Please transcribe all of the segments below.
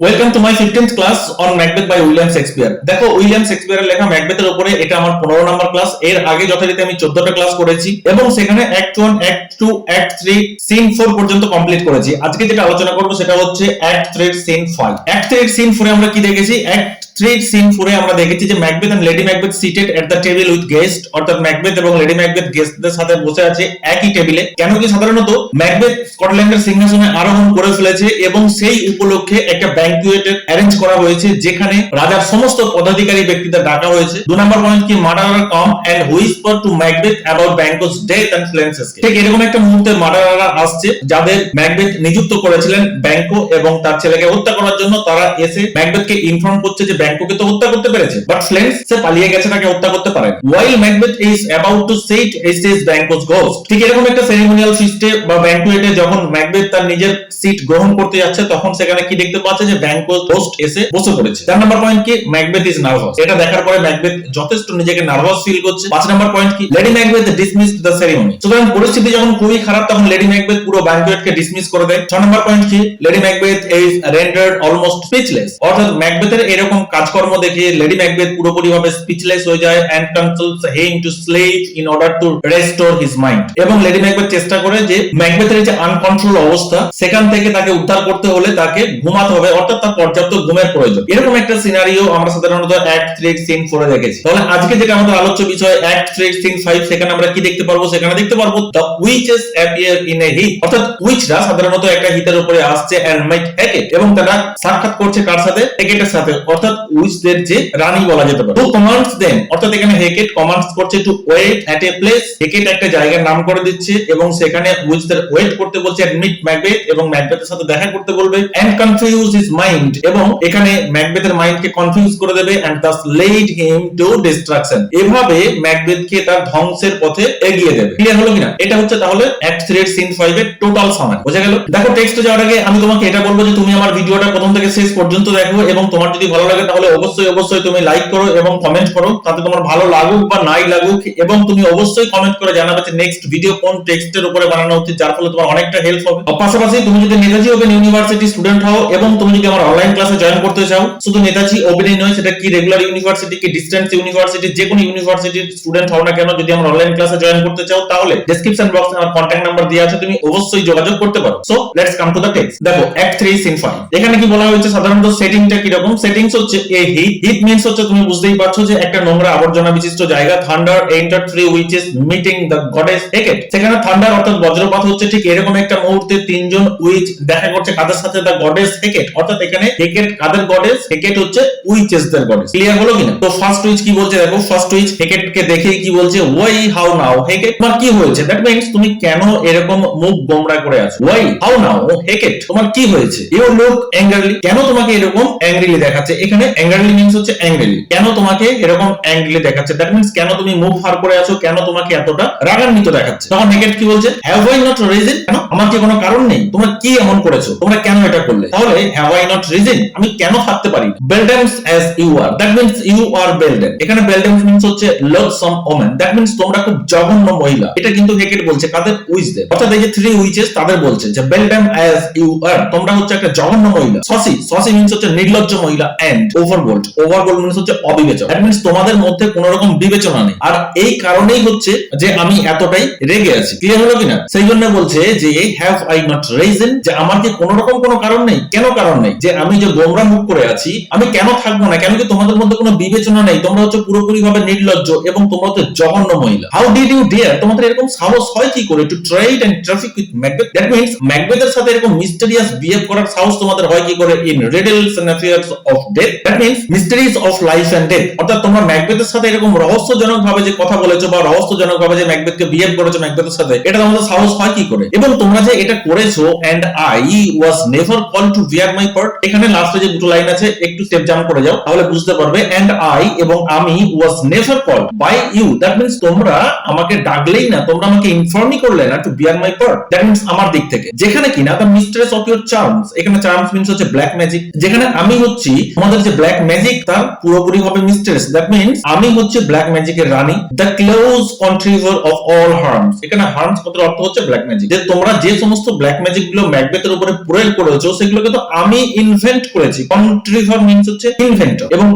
Welcome to my 15th class on Macbeth by William Shakespeare. দেখো, William শেক্সপিয়ারের লেখা ম্যাকবেথের উপরে এটা আমার 15 নম্বর ক্লাস। এর আগে যথারীতি আমি 14টা ক্লাস করেছি এবং সেখানে অ্যাক্ট 1, অ্যাক্ট 2, অ্যাক্ট 3, সিন 4 পর্যন্ত কমপ্লিট করেছি। আজকে যেটা আলোচনা করব সেটা হচ্ছে অ্যাক্ট 3 সিন 5। অ্যাক্ট 3 সিন 4 এ আমরা কি দেখেছি? অ্যাক্ট 3 সিন 4 এ আমরা দেখেছি যে Macbeth and lady Macbeth seated at the table with guest, অর্থাৎ ম্যাকবেথ এবং লেডি ম্যাকবেথ গেস্টদের সাথে বসে আছে একই টেবিলে। কেন কি? সাধারণত ম্যাকবেথ স্কটল্যান্ডের সিংহাসনে আরোহণ করে ফেলেছে এবং সেই উপলক্ষে একটা ব্যাংকুয়েটের অ্যারেঞ্জ করা হয়েছে যেখানে রাজার সমস্ত পদাধিকারী ব্যক্তিদের ডাকা হয়েছে। 2 নম্বর পয়েন্ট কি? Murderer come and whisper to Macbeth about Banquo's death and Fleance escape. ঠিক এরকম একটা মুহূর্তে মার্ডারাররা আসছে যাদের ম্যাকবেথ নিযুক্ত করেছিলেন ব্যাংকো এবং তার ছেলেকে হত্যা করার জন্য। তারা এসে ম্যাকবেথকে ইনফর্ম করছে যে ব্যাংকোকে তো হত্যা করতে পেরেছে, বাট ফ্লেন্স সে পালিয়ে গেছে, তাকে হত্যা করতে পারে। While Macbeth is about to sit is Banquo's ghost. ঠিক এরকম একটা সেরিমোনিয়াল ফিস্টে বা ব্যাংকুয়েটে যখন ম্যাকবেথ তার নিজের সিট গ্রহণ করতে যাচ্ছে তখন সেখানে কি দেখতে পাচ্ছে যে ব্যাংকোস গোস্ট এসে বসে পড়েছে। 4 নম্বর পয়েন্ট কি? Macbeth is nervous. এটা দেখার পরে ম্যাকবেথ যথেষ্ট নিজেকে নার্ভাস ফিল করছে। 5 নম্বর পয়েন্ট কি? Lady Macbeth dismissed the ceremony. সুতরাং পরিস্থিতি যখন খুবই খারাপ তখন লেডি ম্যাকবেথ পুরো ব্যাংকুয়েটকে ডিসমিস করে দেয়। 6 নম্বর পয়েন্ট কি? Lady Macbeth is rendered almost speechless. অর্থাৎ ম্যাকবেথের এরকম কাজকর্ম দেখে লেডি ম্যাকবেথ পুরোপুরিভাবে স্পিচলেস হয়ে যায় and consults him to sleep in order to restore his mind. এবং লেডি ম্যাকবেথ চেষ্টা করে যে ম্যাকবেথের যে আনকন্ট্রোল অবস্থা সেখান থেকে তাকে উদ্ধার করতে হলে তাকে ঘুমাতে হবে, অর্থাৎ তার পর্যাপ্ত ঘুমের প্রয়োজন। এরকম একটা সিনারিও আমরা সাধারণত অ্যাক্ট 3 সিন 4 এ দেখেছি। তাহলে আজকে যেটা আমাদের আলোচ্য বিষয় অ্যাক্ট 3 সিন 5, সেখানে আমরা কি দেখতে পারবো? সেখানে দেখতে পারবো the witches appear in a heath, অর্থাৎ উইচরা সাধারণত একটা হিটের উপরে আসছে এন্ড মেক হেকেট, এবং তারা সাক্ষাৎ করছে কার সাথে? হেকেটের সাথে, অর্থাৎ উইচদের যে রানী বলা যেতে পারে। টু কমান্ডস দেম, অর্থাৎ এখানে হেকেট কমান্ডস করছে to wait at a place. Hecate একটা জায়গার নাম করে দিচ্ছে এবং সেখানে উইচদের ওয়েট করতে বলছে এন্ড মিট ম্যাকবেথ, এবং ম্যাকবেথের সাথে দেখা করতে বলবে এন্ড কনফিউজ হিজ মাইন্ড, এবং এখানে ম্যাকবেথের মাইন্ডকে কনফিউজ করে দেবে and thus led him to destruction. এভাবে ম্যাকবেথকে তার ধ্বংসের পথে এগিয়ে দেবে। ক্লিয়ার হলো কিনা? এটা হচ্ছে তাহলে অ্যাক্ট 3 সিন 5 এর টোটাল সামারি। বোঝা গেল? দেখো, টেক্সটে যাওয়ার আগে আমি তোমাকে এটা বলবো যে তুমি আমার ভিডিওটা প্রথম থেকে শেষ পর্যন্ত দেখো এবং তোমার যদি ভালো লাগে তাহলে অবশ্যই তুমি লাইক করো এবং কমেন্ট করো, তাতে তোমার ভালো লাগুক বা নাই লাগুক। এবং তুমি অবশ্যই কমেন্ট করে জানাবে যে নেক্সট ভিডিও কোন টেক্সটের উপরে বানানো উচিত, যার ফলে তোমার অনেকটা হেল্প হবে। পাশাপাশি তুমি যদি নেতাজি ওপেন ইউনিভার্সিটি স্টুডেন্ট হও এবং তুমি যদি আমার অনলাইন ক্লাসে জয়েন করতে চাও, শুধু নেতাজি ওপেনই নয়, সেটা কি রেগুলার ইউনিভার্সিটি কি ডিসটেন্স ইউনিভার্সিটি, যে কোনো ইউনিভার্সিটির স্টুডেন্ট হও না কেন, যদি আমার অনলাইন ক্লাসে জয়েন করতে চাও তাহলে ডেসক্রিপশন বক্সে আমার কন্টাক্ট নাম্বার দেওয়া আছে, তুমি অবশ্যই যোগাযোগ করতে পারো। So let's come to the text. দেখো, অ্যাক্ট 3 সিন 5 এখানে কি বলা হয়েছে? সাধারণত সেটিংটা কি রকম? সেটিংস হচ্ছে এ হিট। হিট মিন্স হচ্ছে, তুমি বুঝতেই পারছো যে একটা নোংরা আবর্জনা বিশিষ্ট জায়গা। Thunder enter 3 witches meeting the goddess Hecate. সেখানে থান্ডার অর্থাৎ বজ্রপাত হচ্ছে। ঠিক এরকম একটা মুহূর্তে তিনজন উইচ দেখা করছে কাদের সাথে? The goddess Hecate. অর্থাৎ এখানে হেকেট কাদের গডেস? হেকেট হচ্ছে উইচেসদের গডেস। ক্লিয়ার হলো কিনা? তো ফার্স্ট উইচ কি বলছে? দেখো, ফার্স্ট উইচ হেকেটকে দেখেই কি বলছে? ওয়াই হাউ নাও হেকেট, তোমার কি হয়েছে? দ্যাট মিন্স তুমি কেন এরকম মুখ গোমড়া করে আছো? ওয়াই হাউ নাও হেকেট, তোমার কি হয়েছে? ইউ লুক অ্যাঙ্গ্রিলি, কেন তোমাকে এরকম অ্যাঙ্গ্রিলি দেখাচ্ছে? এখানে অ্যাঙ্গ্রিলি মিন্স হচ্ছে অ্যাঙ্গ্রিলি, কেন তোমাকে এরকম অ্যাঙ্গ্রিলি দেখাচ্ছে? দ্যাট মিন্স কেন তুমি মুখ ফার করে আছো, কেন তোমাকে এতটা রাগান্বিত দেখাচ্ছে? তখন হেকেট কি বলছে? হ্যাভ আই নট রিজন, কেন আমার কি কোনো কারণ নেই? তোমরা কি এমন করেছো? তোমরা কেন এটা করলে? তাহলে হ্যাভ আই নট রিজন, আমি কেন থাকতে পারি? Beldams as you are, that means you are beldam. এখানে বেলডেমস মিন্স হচ্ছে লোথসাম ওমেন, দ্যাট মিন্স তোমরা খুব জঘন্য মহিলা। এটা কিন্তু হেকেট বলছে কাদের? উইচদের। অর্থাৎ এই যে 3 উইচেস তাদের বলছে যে বেলডেম অ্যাজ ইউ আর, তোমরা হচ্ছে একটা জঘন্য মহিলা। সসি, সসি মিন্স হচ্ছে নির্লজ্জ মহিলা। এন্ড ওভারবোল্ড, ওভারবোল্ড মিন্স হচ্ছে অবিবেচক। দ্যাট মিন্স তোমাদের মধ্যে কোনো রকম বিবেচনা নেই। আর এই কারণেই হচ্ছে যে আমি এতটাই রেগে আছি। ক্লিয়ার হলো কিনা? সেই জন্য বলছে যে হ্যাভ আই নট রিজন, যে আমার কি কোনো রকম কোনো কারণ নেই? কেন কারণ নেই? যে আমি যে গোমরা মুখ করে আছি আমি কেন থাকবো না? কেন কি তোমাদের মধ্যে কোনো বিবেচনা নেই? তোমরা হচ্ছে পুরোপুরি ভাবে নির্লজ্জ এবং তোমরা হচ্ছে জঘন্য মহিলা। হাউ ডিড ইউ ডিয়ার, তোমাদের এরকম সাহস হয় কি করে? To trade and traffic with Macbeth, that means ম্যাকবেথের সাথে এরকম মিস্টেরিয়াস বিহেভ করার সাহস তোমাদের হয় কি করে? In riddles and affairs of death, that means mysteries of life and death. অর্থাৎ তোমরা ম্যাকবেথের সাথে এরকম রহস্যজনক ভাবে যে কথা বলেছো বা রহস্যজনক ভাবে যে ম্যাকবেথকে বিহেভ করেছো ম্যাকবেথের সাথে, এটা তোমাদের সাহস হয় কি করে? এবং তোমরা যে এটা করেছো and I was never called to bear my part, এখানে লাস্টে যে দুটো লাইন আছে একটু স্টেপ জাম্প করে যাও তাহলে বুঝতে পারবে। এন্ড আই, এবং আমি, was never called by you, that means তোমরা আমাকে ডাকলেই না, তোমরা আমাকে ইনফর্মই করলে না to bear my part, that means আমার দিক থেকে। যেখানে কিনা the mistress of your charms, এখানে চার্মস মিন্স হচ্ছে ব্ল্যাক ম্যাজিক। যেখানে আমি হচ্ছি তোমাদের যে ব্ল্যাক ম্যাজিক তার পুরোপুরি ভাবে মিস্ট্রেস, দ্যাট মিন্স আমি হচ্ছে ব্ল্যাক ম্যাজিকের রানী। The close contributor of all harms, এখানে হার্মস কথার অর্থ হচ্ছে ব্ল্যাক ম্যাজিক। যে তোমরা যে সমস্ত ব্ল্যাক ম্যাজিক গুলো ম্যাকবেথের উপরে প্রয়োগ করেছো সেগুলোকে তো আমি ইনভেন্ট করেছি। কন্ট্রিভর মিন্স হচ্ছে ইনভেন্টর, এবং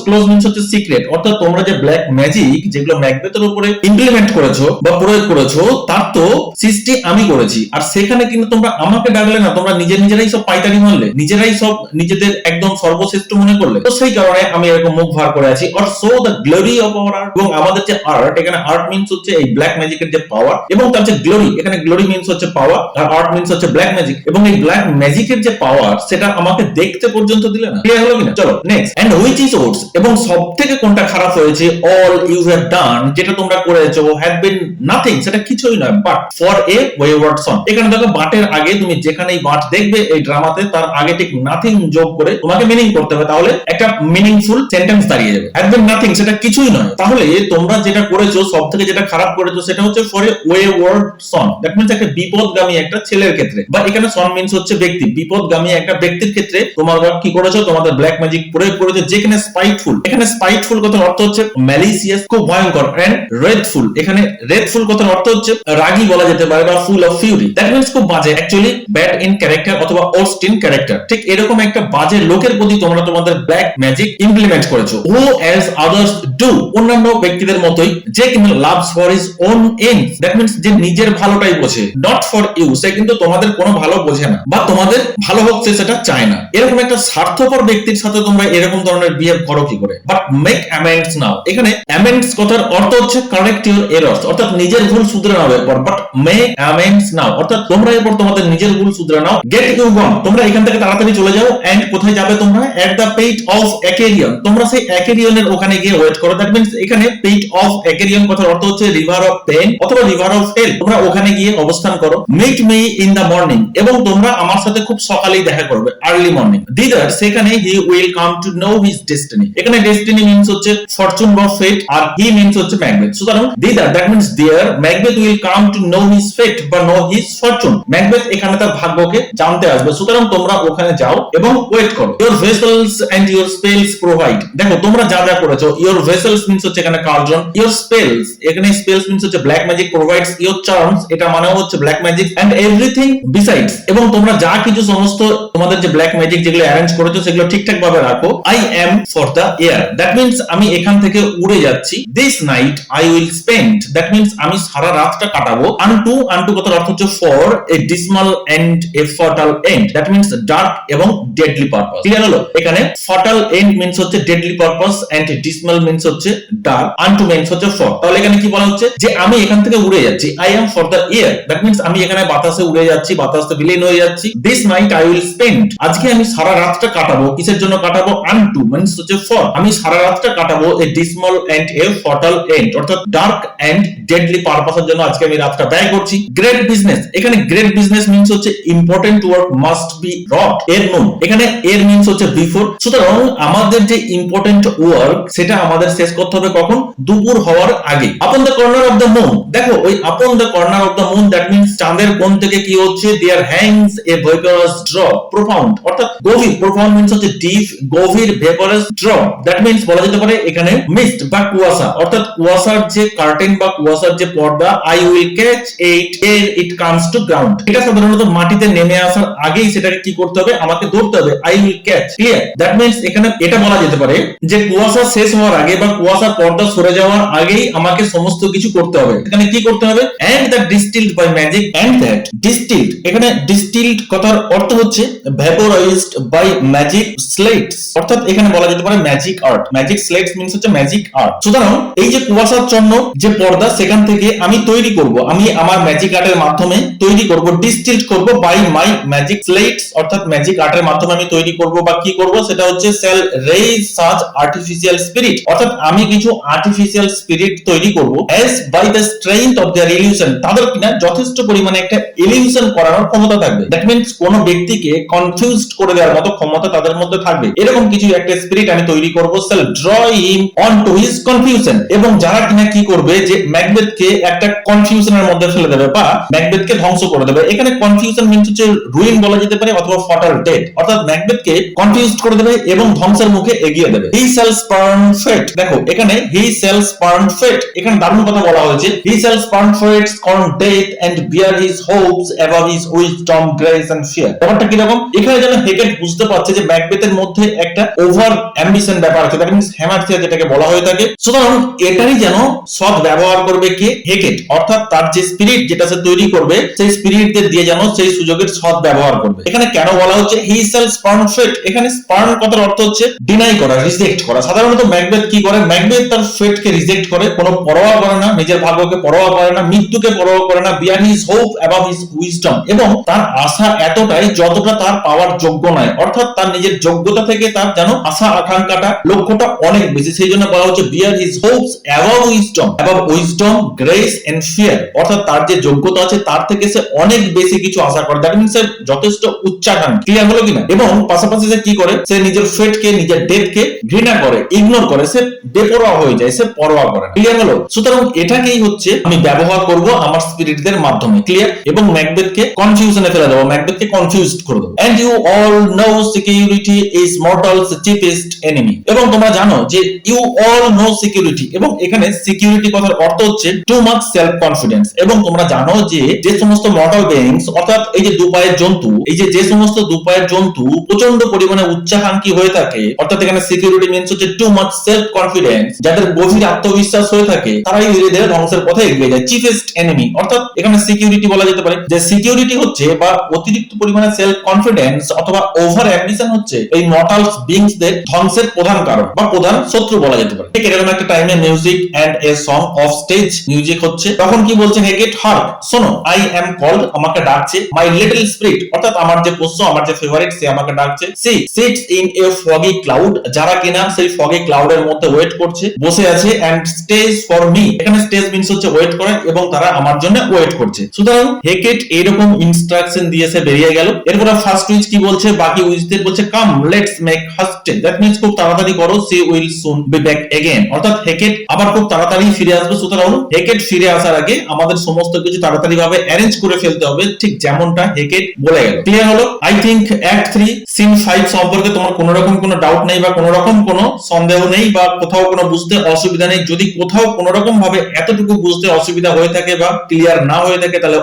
ক্লোজ মিন্স হচ্ছে সিক্রেট। অর্থাৎ তোমরা যে ব্ল্যাক ম্যাজিক যেগুলো ম্যাকবেথের উপরে ইমপ্লিমেন্ট করেছো বা প্রয়োগ করেছো, তার তো সৃষ্টি আমি করেছি। আর সেখানে কিন্তু তোমরা আমাকে ডাকলে না, তোমরা নিজেরাই সব পাইতারি মারলে, নিজেরাই সব নিজেদের একদম সর্বশ্রেষ্ঠ মনে করলে। তো সেই কারণে আমি এরকম মুখ ভার করে আছি। Or so the glory of our art, এবং আমাদের যে আর্ট, এখানে আর্ট মিন্স হচ্ছে এই ব্ল্যাক ম্যাজিকের যে পাওয়ার, এবং তার যে গ্লোরি, এখানে গ্লোরি মিন্স হচ্ছে পাওয়ার, আর আর্ট মিন্স হচ্ছে ব্ল্যাক ম্যাজিক। এবং এই ব্ল্যাক ম্যাজিকের যে পাওয়ার, সেটা আমাকে দেখতে পর্যন্ত দিলে না। ক্লিয়ার হলো কিনা? চলো next. And which is oats, এবং সব থেকে কোনটা খারাপ হয়েছে? অল ইউ হ্যাভ ডান, যেটা তোমরা করেছো, হ্যাভ বিন নাথিং, সেটা কিছুই নয়, বাট ফর এ ওয়েওয়ার্ড সন। এখানে দেখো বাটের আগে তুমি যেখানেই বাট দেখবে এই ড্রামাতে, তার আগে ঠিক নাথিং যোগ করে তোমাকে মিনিং করতে হবে, তাহলে একটা মিনিংফুল সেন্টেন্স দাঁড়িয়ে যাবে। হ্যাভ বিন নাথিং সেটা কিছুই নয়। তাহলে তোমরা যেটা করেছো, সব থেকে যেটা খারাপ করেছো, সেটা হচ্ছে for a wayward son. That means একটা বিপদগামী একটা ছেলের ক্ষেত্রে, বা এখানে সন মিন্স হচ্ছে ব্যক্তি, বিপদগামী একটা ব্যক্তির ক্ষেত্রে তোমরা কি করেছো? তোমাদের ব্ল্যাক ম্যাজিক প্রয়োগ করেছো, যেখানে স্পাইটফুল, এখানে স্পাইটফুল কথার অর্থ হচ্ছে ম্যালিসিয়াস, খুব ভয়ঙ্কর। এন্ড রেডফুল, এখানে রেডফুল কথার অর্থ হচ্ছে রাগী বলা যেতে পারে, বা full of Fury. That means খুব বাজে, অ্যাকচুয়ালি ব্যাড ইন ক্যারেক্টার অথবা ওয়ার্স্ট ইন ক্যারেক্টার। ঠিক এরকম একটা বাজে লোকের প্রতি তোমরা তোমাদের ব্ল্যাক ম্যাজিক ইমপ্লিমেন্ট করেছো। হু অ্যাজ আদার্স ডু, অন্যান্য ব্যক্তিদের মতোই, যে কিনা loves for his own ends. That means যে নিজের ভালোটাই বোঝে, নট ফর ইউ, সে কিন্তু তোমাদের কোনো ভালো বোঝে না, বা তোমাদের ভালো হোক সে সেটা চায় না। এরকম একটা স্বার্থপর ব্যক্তির সাথে তোমরা এরকম ধরনের বিহেভ করো কি করে? বাট মেক অ্যামেন্ডস নাও, এখানে অ্যামেন্ডস কথার অর্থ হচ্ছে কারেক্ট ইউর এরর্স, অর্থাৎ নিজের ভুল শুধরে নাও এরপর। বাট মেক অ্যামেন্ডস নাও, অর্থাৎ তোমরা এরপর তোমাদের নিজের ভুল শুধরে নাও। গেট ইউ গন, তোমরা এখান থেকে তাড়াতাড়ি চলে যাও। এন্ড কোথায় যাবে তোমরা? এট দ্য পেট অফ অ্যাকেরিয়ন, তোমরা সেই অ্যাকেরিয়নের ওখানে গিয়ে ওয়েট করো। দ্যাট মিন্স এখানে পেট অফ অ্যাকেরিয়ন কথার অর্থ হচ্ছে রিভার অফ পেন অথবা রিভার অফ হেল, তোমরা ওখানে গিয়ে অবস্থান করো। Meet me in the morning, এবং তোমরা আমার সাথে খুব সকালেই দেখা করবে, আর্লি মর্নিং। দিদার, সেখানে he will come to know his destiny, এখানে ডেস্টিনি মিন্স হচ্ছে ফরচুন বা ফেট, আর হি মিন্স হচ্ছে ম্যাকবেথ। সুতরাং দিদার, that means there, Macbeth will come to know his fate বা নো হিজ ফরচুন, ম্যাকবেথ এখানে তার ভাগ্যকে জানতে আসবে। সুতরাং তোমরা ওখানে যাও এবং ওয়েট করো। Your vessels and your spells provide, দেখো তোমরা যা যা করেছো, ইওর ভেসেলস মিন্স হচ্ছে এখানে কার্জন, ইওর স্পেলস, এখানে স্পেলস মিন্স হচ্ছে black magic, provides your charms, এটা মানেও হচ্ছে black magic, and everything besides, এবং তোমরা যা কিছু সমস্ত তোমাদের যে ব্ল্যাক ম্যাজিক যেগুলো অ্যারেঞ্জ করেছো সেগুলো ঠিকঠাক ভাবে রাখো। I am for the air, that means আমি এখান থেকে উড়ে যাচ্ছি। This night I will spend, that means আমি সারা রাতটা কাটাবো। আনটু, আনটু কথার অর্থ হচ্ছে for a dismal end a fatal end, that means dark এবং ডেডলি পারপাস। ক্লিয়ার হলো? এখানে ফাটাল এন্ড মিন্স হচ্ছে deadly purpose, end dismal means হচ্ছে ডার্ক, আনটু মিন্স হচ্ছে ফর। তাহলে এখানে কি বলা হচ্ছে? যে আমি এখান থেকে উড়ে যাচ্ছি। I am for the air, that means আমি এখানে বাতাসে উড়ে যাচ্ছি, বাতাসে বিলীন হয়ে যাচ্ছি। This night I will spend, আজকে আমি সারা রাতটা কাটাবো। কিসের জন্য কাটাবো? আনটু মিন্স হচ্ছে ফর, আমি সারা রাতটা কাটাবো এ dismal end a fatal and, অর্থাৎ ডার্ক এন্ড ডেডলি পারপাসের জন্য আজকে আমি রাতটা ব্যয় করছি। গ্রেট বিজনেস, এখানে গ্রেট বিজনেস মিন্স হচ্ছে ইম্পর্টেন্ট ওয়ার্ক মাস্ট বি রট, এর নুন, এখানে এর মিন্স হচ্ছে বিফোর। সুতরাং আমাদের যে ইম্পর্টেন্ট ওয়ার্ক সেটা আমাদের শেষ করতে হবে কখন? দুপুর হওয়ার আগে। Upon the corner of the moon, দেখো ওই upon the corner of the moon, that means চাঁদের কোণ থেকে কি হচ্ছে? দেয়ার হ্যাংস এ ভেপারাস ড্রপ, প্রোফাউন্ড, অর্থাৎ গভীর, প্রোফাউন্ড মিন্স হচ্ছে ডিপ, গভীর, ভেপারাস ড্রপ, দ্যাট মিন্স বলা যেতে পারে এখানে মিস্ট বা কুয়াশা, অর্থাৎ কুয়াশার যে কার্টেন বা কুয়াশার যে পর্দা। আই উইল ক্যাচ ইট এর ইট কামস টু গ্রাউন্ড, এটা সাধারণত মাটিতে নেমে আসার আগেই সেটাকে কি করতে হবে? আমাকে ধরতে হবে। I will catch, clear? That means এখানে এটা বলা যেতে পারে যে কুয়াশা শেষ হওয়ার আগে বা কুয়াশার পর্দা সরে যাওয়ার আগেই আমাকে সমস্ত কিছু করতে হবে। এখানে কি করতে হবে? And that distilled by magic, and that distilled, এখানে ডিস্টিলড কথার অর্থ হচ্ছে ভেপোরাইজড বাই ম্যাজিক স্লেটস, অর্থাৎ এখানে বলা যেতে পারে ম্যাজিক আর্ট। ম্যাজিক স্লেটস মিন্স হচ্ছে ম্যাজিক আর্ট। সুতরাং এই যে কুয়াশাচ্ছন্ন যে পর্দা, সেখান থেকে আমি তৈরি করব, আমি আমার ম্যাজিক আর্টের মাধ্যমে তৈরি করব, ডিস্টিলড করব বাই মাই ম্যাজিক স্লেটস, অর্থাৎ ম্যাজিক আর্টের মাধ্যমে আমি তৈরি করব বা কি করব? সেটা হচ্ছে shall raise such artificial spirit, অর্থাৎ আমি কিছু আর্টিফিশিয়াল স্পিরিট তৈরি করব as by the strength of their illusion, তাদের কিনা যথেষ্ট পরিমাণে একটা ইলিউশন করানোর ক্ষমতা থাকবে। দ্যাট মিন্স কোন ব্যক্তিকে কনফিউজড করে দেওয়ার মতো ক্ষমতা তাদের মধ্যে থাকবে, এরকম কিছু একটা স্পিরিট আমি তৈরি করব। Shall draw him on to his confusion, এবং যারা কিনা কি করবে? যে ম্যাকবেথকে একটা কনফিউশনের মধ্যে ফেলে দেবে বা ম্যাকবেথকে ধ্বংস করে দেবে। এখানে কনফিউশন মিন্স হচ্ছে রুইন বলা যেতে পারে অথবা ফাটাল ডেথ, অর্থাৎ ম্যাকবেথকে কনফিউজড করে দেবে এবং ধ্বংসের মুখে এগিয়ে দেবে। হি শ্যাল স্পার্ন ফেট, দেখো এখানে হি শ্যাল স্পার্ন ফেট, এখানে দারুণ কথা বলা হয়েছে। He shall spurn fate, scorn death and bear his hopes above his wisdom, grace and fear. ব্যাপারটা কি রকম? এখানে যেন হেকেট বুঝতে পারছে যে ম্যাকবেথের মধ্যে একটা ওভার অ্যাম্বিশন ব্যাপার আছে, দ্যাট মিন্স হ্যামারথিয়া যেটাকে বলা হয়ে থাকে। সুতরাং এটারই যেন সৎ ব্যবহার করবে কে? হেকেট। অর্থাৎ তার যে স্পিরিট যেটা সে তৈরি করবে সেই স্পিরিটদের দিয়ে যেন সেই সুযোগের সৎ ব্যবহার করবে। এখানে কেন বলা হচ্ছে হি শ্যাল স্পার্ন ফেট? এখানে স্পার্ন কথার অর্থ হচ্ছে ডিনাই করা, রিজেক্ট করা। সাধারণত ম্যাকবেথ কি করে? ম্যাকবেথ তার ফেটকে রিজেক্ট করে, কোনো পরোয়া করে না, নিজের ভাগ্যকে পরোয়া করে না, মৃত্যুকে পরোয়া করে না, bear his hope above his wisdom, এবং তার আশা এতটাই যতটা তার পাওয়ার যোগ্য নয়। অর্থাৎ তার নিজের যোগ্যতা থেকে তার যেন আশা আকাঙ্ক্ষাটা লক্ষ্যটা অনেক বেশি, সেই জন্য বলা হচ্ছে bear his hopes above wisdom grace and fear. অর্থাৎ তার যে যোগ্যতা আছে তার থেকে সে অনেক বেশি কিছু আশা করে, দ্যাট মিন্স সে যথেষ্ট উচ্চাকাঙ্ক্ষী। ক্লিয়ার হলো কিনা? এবং পাশাপাশি সে কি করে? সে নিজের ফেটকে, নিজের ডেথকে ঘৃণা করে, ইগনোর করে, সে বেপরোয়া হয়ে যায়, সে পরোয়া করে না। ক্লিয়ার হলো? সুতরাং এটাকেই হচ্ছে আমি ব্যবহার করব আমার স্পিরিটদের মাধ্যমে। ক্লিয়ার? এবং ম্যাকবেথকে কনফিউশনে ফেলে দেবো, ম্যাকবেথকে কনফিউজড করে দেবো। And you all know security is mortals cheapest enemy. এবং তোমরা জানো যে ইউ অল নো সিকিউরিটি, এবং এখানে সিকিউরিটি কথার অর্থ হচ্ছে টু মাচ সেলফ কনফিডেন্স। এবং তোমরা জানো যে যে সমস্ত মর্টাল বেইংস, অর্থাৎ এই যে দুপায়ের জন্তু, এই যে সমস্ত দুপায়ের জন্তু প্রচন্ড পরিমাণে উচ্চাকাঙ্ক্ষী হয়ে থাকে, অর্থাৎ এখানে সিকিউরিটি মিন্স হচ্ছে টু মাচ সেলফ কনফিডেন্স, যাদের গভীর আত্মবিশ্বাস হয়ে থাকে তারাই ধীরে ধীরে ধ্বংসের পথে এগিয়ে যায়। চিফেস্ট এনিমি, অর্থাৎ এখানে সিকিউরিটি বলা যেতে পারে যে সিকিউরিটি হচ্ছে বা অতিরিক্ত পরিমাণে সেলফ কনফিডেন্স অথবা ওভার অ্যাম্বিশন হচ্ছে এই মর্টাল বিংসদের ধ্বংসের প্রধান কারণ বা প্রধান শত্রু বলা যেতে পারে। ঠিক এরকম একটা টাইমে music and a song of stage music হচ্ছে, তখন কি বলছে হেকেট? হার্ক, শোনো, আই এম কল্ড, আমাকে ডাকছে, মাই লিটল স্পিরিট, অর্থাৎ আমার যে পোষ্য, আমার যে ফেভারিট, সে আমাকে ডাকছে। She sits in a foggy cloud, যারা কিনা সেই ফগি ক্লাউডের মধ্যে ওয়েট করছে, বসে আছে, এন্ড স্টেজ ফর মি, এখানে স্টেজ মিন্স হচ্ছে ওয়েট করে, এবং তারা আমার জন্য ওয়েট করছে। সুতরাং হেকেট এইরকম ইনস্ট্রাকশন দিয়েছে, বেরিয়ে গেল। এরপরে ফার্স্ট উইচ কি বলছে? বাকি উইচদের বলছে come let's make haste, that means খুব তাড়াতাড়ি করো, she will soon be back again, অর্থাৎ হেকেট আবার খুব তাড়াতাড়ি ফিরে আসবে। সুতরাং হেকেট ফিরে আসার আগে আমাদের সমস্ত কিছু তাড়াতাড়ি ভাবে অ্যারেঞ্জ করে ফেলতে হবে, ঠিক যেমনটা হেকেট বলে গেল। ক্লিয়ার হলো? আই থিংক অ্যাক্ট 3 সিন 5 সম্পর্কে তোমার কোনো রকম কোনো ডাউট নেই বা কোনো রকম কোনো সন্দেহ নেই বা কোথাও কোনো বুঝতে অসুবিধা নেই। যদি কোথাও কোনো রকম ভাবে এতটুকু বুঝতে অসুবিধা হয়ে থাকে বা ক্লিয়ার না হয়ে থাকে, তাহলে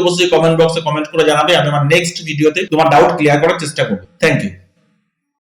অবশ্যই কমেন্ট বক্সে কমেন্ট করে জানাবে। আমি আমার নেক্সট ভিডিওতে তোমার ডাউট ক্লিয়ার করার চেষ্টা করব। Thank you.